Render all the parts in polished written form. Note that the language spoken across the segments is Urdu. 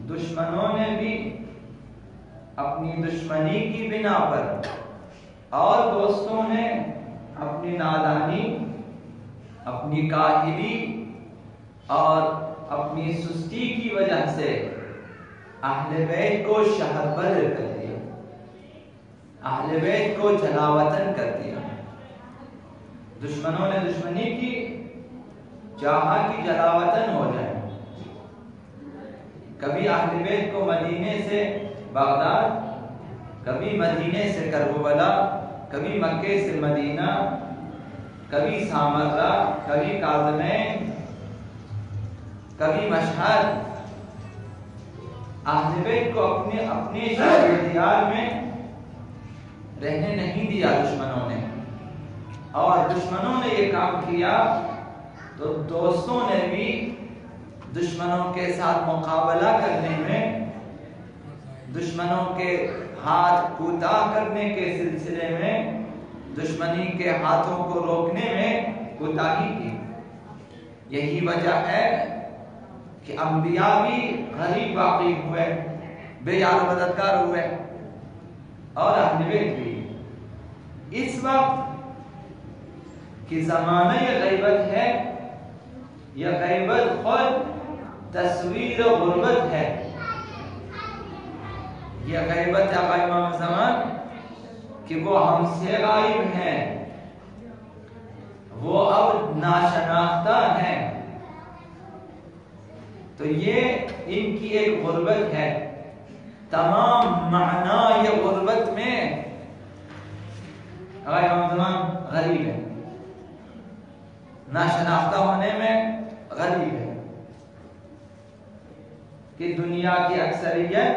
دشمنوں نے بھی اپنی دشمنی کی بنا پر اور دوستوں نے اپنی نادانی، اپنی کاہلی اور اپنی سستی کی وجہ سے اہل بیت کو شہر بدر کر دیا، اہل بیت کو جلا وطن کر دیا۔ دشمنوں نے دشمنی کی، چاہا کہ جلا وطن ہو جائے۔ کبھی اہل بیت کو مدینے سے بغداد، کبھی مدینے سے کربلا، کبھی مکے سے مدینہ، کبھی سامرہ، کبھی کاظمین، کبھی مشہد، اہل بیت کو اپنے شہر دیار میں رہنے نہیں دیا دشمنوں نے۔ اور دشمنوں نے یہ کام کیا تو دوستوں نے بھی دشمنوں کے ساتھ مقابلہ کرنے میں، دشمنوں کے ہاتھ کوتاہ کرنے کے سلسلے میں، دشمنی کے ہاتھوں کو روکنے میں کوتاہی کی۔ یہی وجہ ہے کہ انبیاء بھی غریب واقع ہوئے، بے یار و مددگار ہوئے، اور اہل بیت بھی۔ اس وقت کہ زمانہ یہ غیبت ہے، یہ غیبت خود تصویر غربت ہے۔ یہ غیبت ہے آقا امام زمان کہ وہ ہم سے غائب ہیں، وہ اب ناشناختہ ہیں۔ تو یہ ان کی ایک غربت ہے۔ تمام معنی یہ غربت میں آقا امام زمان غریب ہے، ناشناختہ ہونے میں غریب ہے، کہ دنیا کی اکثریت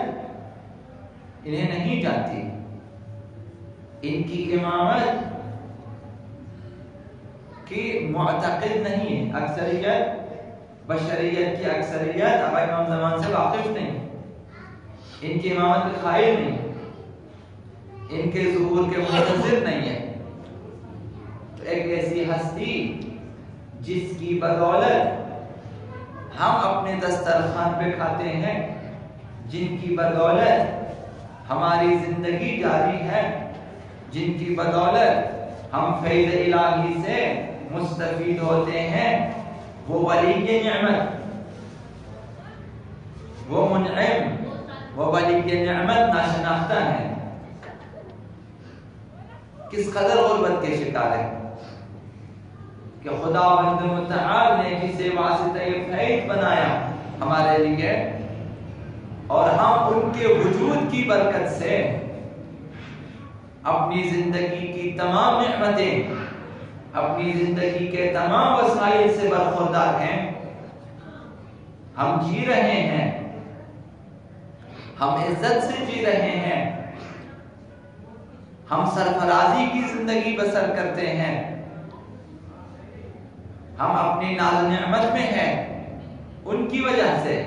انہیں نہیں جانتی، ان کی امامت کی معتقد نہیں ہے۔ اکثریت، بشریت کی اکثریت آقا امام زمان سے واقف نہیں، ان کی امامت کے قائل نہیں، ان کے ظہور کے منتظر نہیں ہے۔ تو ایک ایسی ہستی جس کی بدولت ہم اپنے دسترخوان پہ کھاتے ہیں، جن کی بدولت ہماری زندگی جاری ہے، جن کی بدولت ہم فیض الہی سے مستفید ہوتے ہیں، وہ ولی نعمت، وہ منعم، وہ ولی نعمت ناشناختہ ہے۔ کس قدر غربت کے شکار ہے کہ خداوند متعال نے کسی واسطہ فیض بنایا ہمارے لیے، اور ہم ان کے وجود کی برکت سے اپنی زندگی کی تمام نعمتیں، اپنی زندگی کے تمام وسائل سے برخوردار ہیں۔ ہم جی رہے ہیں، ہم عزت سے جی رہے ہیں، ہم سرفرازی کی زندگی بسر کرتے ہیں، ہم اپنی ناز نعمت میں ہیں۔ ان کی وجہ سے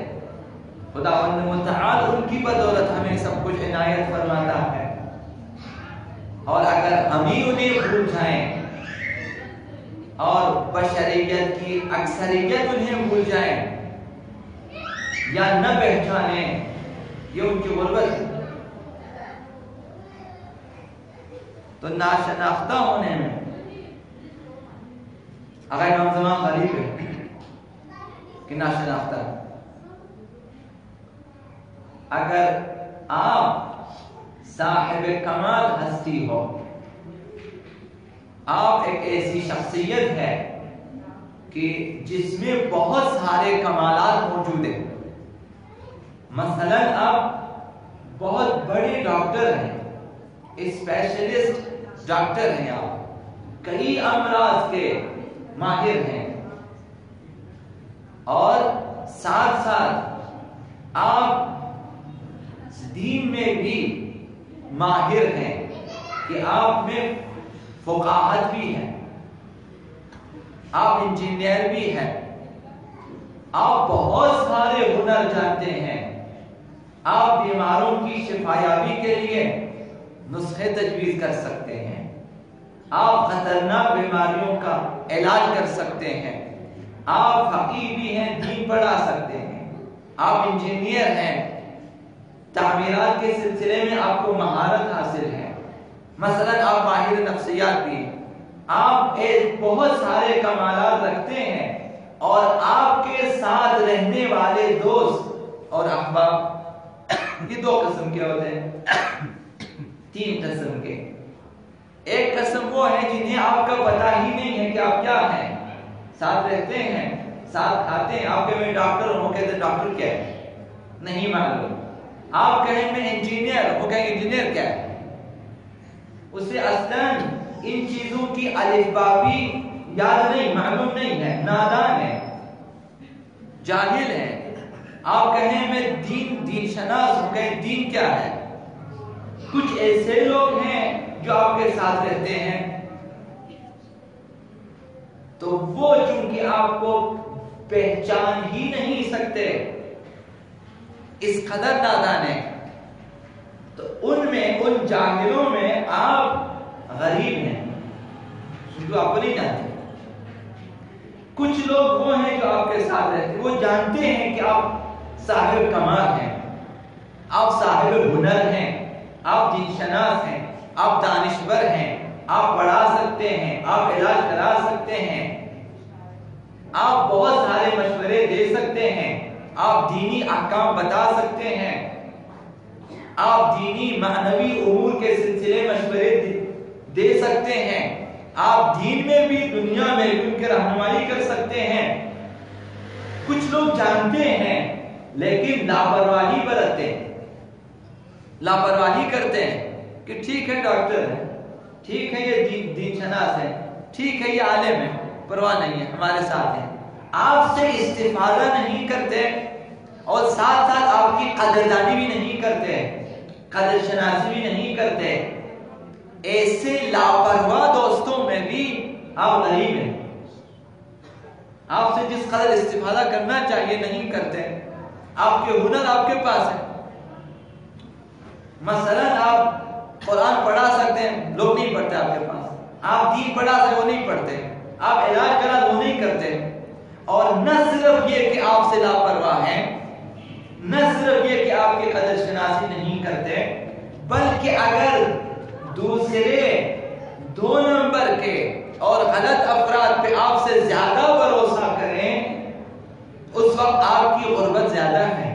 خداوند متعال ان کی بدولت ہمیں سب کچھ عنایت فرماتا ہے۔ اور اگر ہم ہی انہیں بھول جائیں اور بشریت کی اکثریت انہیں بھول جائیں یا نہ پہچانیں، یہ ان کی غربت ہے۔ تو ناشناختہ ہونے میں آقا امام زمان غریب ہے کہ ناشناختہ ہے۔ اگر آپ صاحب کمال ہستی ہو، آپ ایک ایسی شخصیت ہے کہ جس میں بہت سارے کمالات موجود ہیں، مثلا آپ بہت بڑے ڈاکٹر ہیں، اسپیشلسٹ ڈاکٹر ہیں، آپ کئی امراض کے ماہر ہیں، اور ساتھ ساتھ آپ دین میں بھی ماہر ہیں کہ آپ میں فقاہت بھی ہے، آپ انجینئر بھی ہیں، آپ بہت سارے ہنر جانتے ہیں، آپ بیماروں کی شفایابی کے لیے نسخے تجویز کر سکتے ہیں، آپ خطرناک بیماریوں کا علاج کر سکتے ہیں، آپ فقیہ بھی ہیں، دین پڑھا سکتے ہیں، آپ انجینئر ہیں، تعمیرات کے سلسلے میں آپ کو مہارت حاصل ہے، مثلا آپ ماہر نفسیات بھی، آپ بہت سارے کمالات رکھتے ہیں، اور آپ کے ساتھ رہنے والے دوست اور احباب یہ دو قسم کے ہوتے ہیں، تین قسم کے۔ ایک قسم وہ ہے جنہیں آپ کا پتہ ہی نہیں ہے کہ آپ کیا ہیں، ساتھ رہتے ہیں، ساتھ کھاتے ہیں، آپ کہیں میں ڈاکٹر ہوں، وہ کہتے ہیں ڈاکٹر کیا ہے نہیں معلوم، آپ کہیں میں انجینئر، وہ کہیں انجینئر کیا ہے، اسے اصلاً ان چیزوں کی الف با بھی یاد نہیں، معلوم نہیں ہے، نادان ہے، جاہل ہے۔ آپ کہیں میں دین شناس ہوں، کہیں دین کیا ہے۔ کچھ ایسے لوگ ہیں جو آپ کے ساتھ رہتے ہیں تو وہ چونکہ آپ کو پہچان ہی نہیں سکتے، اس قدر نادان ہے، تو ان جاہلوں میں آپ غریب ہیں کیونکہ آپ کو نہیں جانتے۔ کچھ لوگ وہ ہیں جو آپ کے ساتھ رہتے ہیں، وہ جانتے ہیں کہ آپ صاحب کمال ہیں، آپ صاحب ہنر ہیں، آپ دین شناس ہیں، آپ دانشور ہیں، آپ پڑھا سکتے ہیں، آپ علاج کرا سکتے ہیں، آپ بہت سارے مشورے دے سکتے ہیں، آپ دینی احکام بتا سکتے ہیں، آپ دینی معنوی امور کے سلسلے مشورے دے سکتے ہیں، آپ دین میں بھی دنیا میں بھی ان کی رہنمائی کر سکتے ہیں۔ کچھ لوگ جانتے ہیں لیکن لاپرواہی برتتے ہیں، لاپرواہی کرتے ہیں کہ ٹھیک ہے ڈاکٹر ہے، ٹھیک ہے یہ دین شناس ہے، ٹھیک ہے یہ عالم ہے، پرواہ نہیں ہے، ہمارے ساتھ ہے، آپ سے استفادہ نہیں کرتے اور ساتھ ساتھ آپ کی قدردانی بھی نہیں کرتے، قدر شناسی بھی نہیں کرتے۔ ایسے لاپرواہ دوستوں میں بھی آپ غریب ہیں، آپ سے جس قدر استفادہ کرنا چاہیے نہیں کرتے، آپ کے ہنر آپ کے پاس ہے، مثلا آپ قرآن پڑھا سکتے ہیں، لوگ نہیں پڑھتے آپ کے پاس، آپ دین پڑھا سکتے وہ نہیں پڑھتے، آپ علاج کرا وہ نہیں کرتے، اور نہ صرف یہ کہ آپ سے لاپرواہ ہیں، نہ صرف یہ کہ آپ کی قدر شناسی نہیں کرتے، بلکہ اگر دوسرے دو نمبر کے اور غلط افراد پہ آپ سے زیادہ بھروسہ کریں، اس وقت آپ کی غربت زیادہ ہے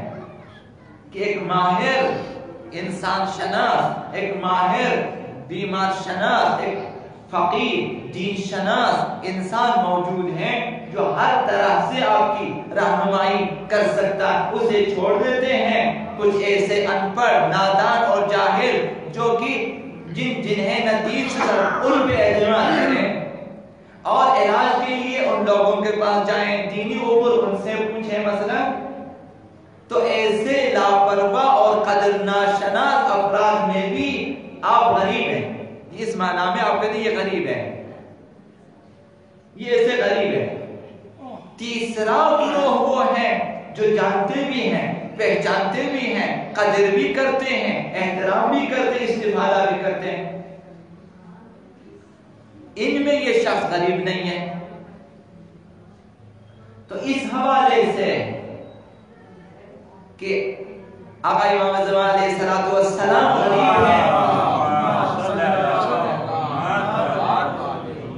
کہ ایک ماہر انسان شناس، ایک ماہر بیمار شناس، ایک فقیر دین شناس انسان موجود ہے جو ہر طرح سے آپ کی رہنمائی کر سکتا ہے، اسے چھوڑ دیتے ہیں کچھ ایسے ان پڑھ، نادان اور جاہل جو کہ جنہیں نتیج ان پہ اعتماد کریں اور علاج کے لیے ان لوگوں کے پاس جائیں، دینی امور ان سے پوچھیں مثلا، تو ایسے لاپرواہ اور قدر ناشناس افراد میں بھی آپ غریب ہیں۔ اس معنی میں آپ کہتے ہیں یہ غریب ہے، یہ ایسے غریب ہے۔ تیسرا گروہ وہ ہے جو جانتے بھی ہیں، پہچانتے بھی ہیں، قدر بھی کرتے ہیں، احترام بھی کرتے ہیں، استفادہ بھی کرتے ہیں، ان میں یہ شخص غریب نہیں ہے۔ تو اس حوالے سے کہ آقا امام زمان علیہ السلام غریب ہیں،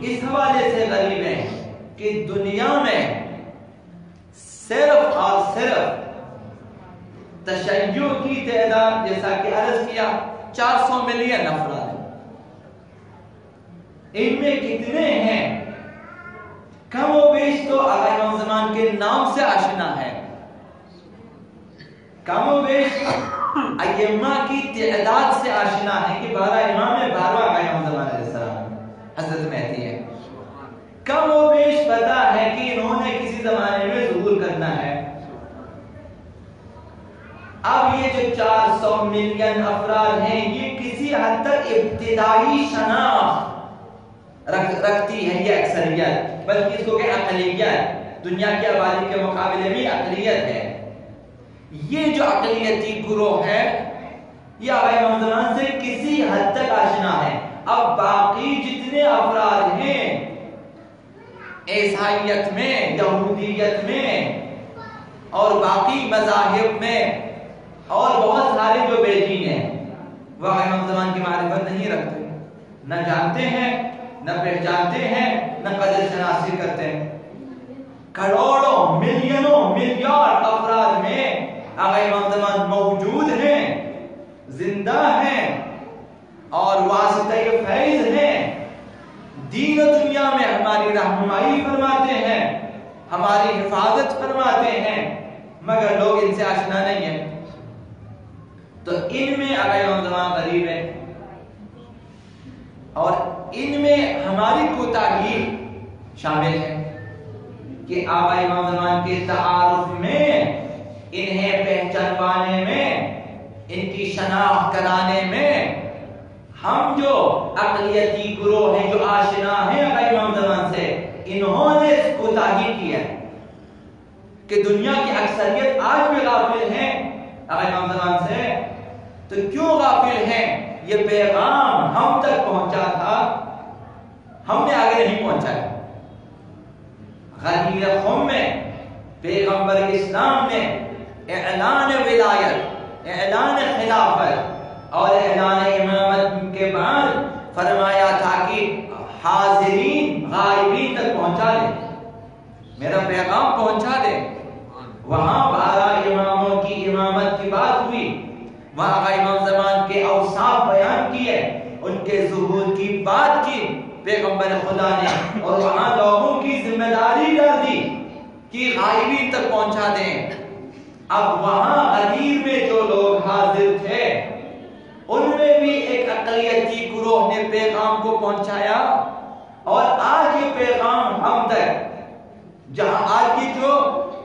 اس حوالے سے غریب ہیں کہ دنیا میں صرف اور صرف تشیع کی تعداد جیسا کہ عرض کیا 400 ملین افراد ہیں، ان میں کتنے ہیں کم و بیش تو آقا امام زمان کے نام سے آشنا ہے، کم و بیش ائمہ کی تعداد سے آشنا ہے کہ 12 امام ہے، 12 آقا امام زمان علیہ السلام حضرت مہدی ہے، کم و بیش پتا ہے کہ انہوں نے کسی زمانے میں ظہور کرنا ہے۔ اب یہ جو 400 ملین افراد ہیں یہ کسی حد تک ابتدائی شناخت رکھتی ہے یہ اکثریت، بلکہ اس کو کہ اقلیت، دنیا کی آبادی کے مقابلے میں اقلیت ہے۔ یہ جو اقلیتی گروہ ہے یہ آقا امام زمان سے کسی حد تک آشنا ہے۔ اب باقی جتنے افراد ہیں، عیسائیت میں، یہودیت میں، اور باقی مذاہب میں اور بہت سارے جو بے دین ہیں وہ آقا امام زمان کی معرفت نہیں رکھتے، نہ جانتے ہیں، نہ پہچانتے ہیں، نہ قدر شناسی کرتے ہیں۔ کروڑوں ملینوں ملیارڈ افراد میں آقا امام زمان موجود ہیں، زندہ ہیں اور واسطہ فیض ہیں، دین و دنیا میں ہماری رہنمائی فرماتے ہیں، ہماری حفاظت فرماتے ہیں، مگر لوگ ان سے آشنا نہیں ہیں۔ تو ان میں آقا امام زمان قریب ہے، اور ان میں ہماری کوتاہی شامل ہے کہ آقا امام زمان کے تعارف میں، انہیں پہچانوانے میں، ان کی شناخت کرانے میں ہم جو اقلیتی گروہ ہیں، جو آشنا ہیں آقا امام زمان سے، انہوں نے کوتاہی کی ہے کہ دنیا کی اکثریت آج بھی غافل ہیں آقا امام زمان سے۔ تو کیوں غافل ہیں؟ یہ پیغام ہم تک پہنچا تھا، ہم نے آگے نہیں پہنچایا۔ غدیر خم میں پیغمبر اسلام نے اعلان ولایت، اعلان خلافت اور اعلان امامت کے بعد فرمایا تھا کہ حاضرین غائبین تک پہنچا دے، میرا پیغام پہنچا دے۔ وہاں 12 اماموں کی امامت کی بات ہوئی، وہاں آقا امام زمان کے اوصاف بیان کیے، ان کے ظہور کی بات کی پیغمبر خدا نے، اور وہاں لوگوں کی ذمہ داری ڈال دی کہ غائبین تک پہنچا دیں۔ اب وہاں غدیر میں جو لوگ حاضر تھے، ان میں بھی ایک اقلیتی گروہ نے پیغام کو پہنچایا، اور آج یہ پیغام ہم تک، جہاں آج کی جو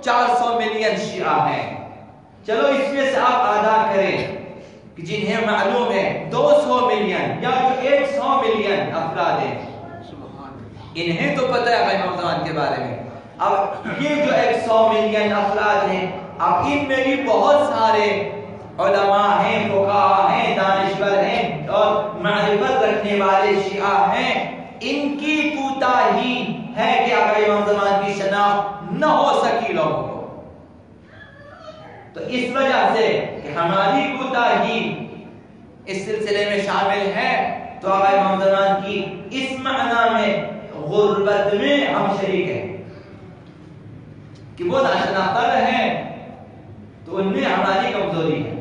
400 ملین شیعہ ہیں، چلو اس میں سے آپ آدھا کریں کہ جنہیں معلوم ہے 200 ملین یا جو 100 ملین افراد ہیں، انہیں تو پتہ ہے آقا امام زمان کے بارے میں۔ اب یہ جو 100 ملین افراد ہیں، اب ان میں بھی بہت سارے علماء ہیں، فقہاء ہیں، دانشور ہیں اور معرفت رکھنے والے شیعہ ہیں، ان کی کوتاہی ہے کہ آقا امام زمان کی شناخت نہ ہو سکی لوگوں کو۔ تو اس وجہ سے کہ ہماری کوتاہی اس سلسلے میں شامل ہے، تو آقا امام زمان کی اس معنی میں غربت میں ہم شریک ہیں کہ وہ ناشناختہ ہیں، تو ان میں ہماری کمزوری ہے۔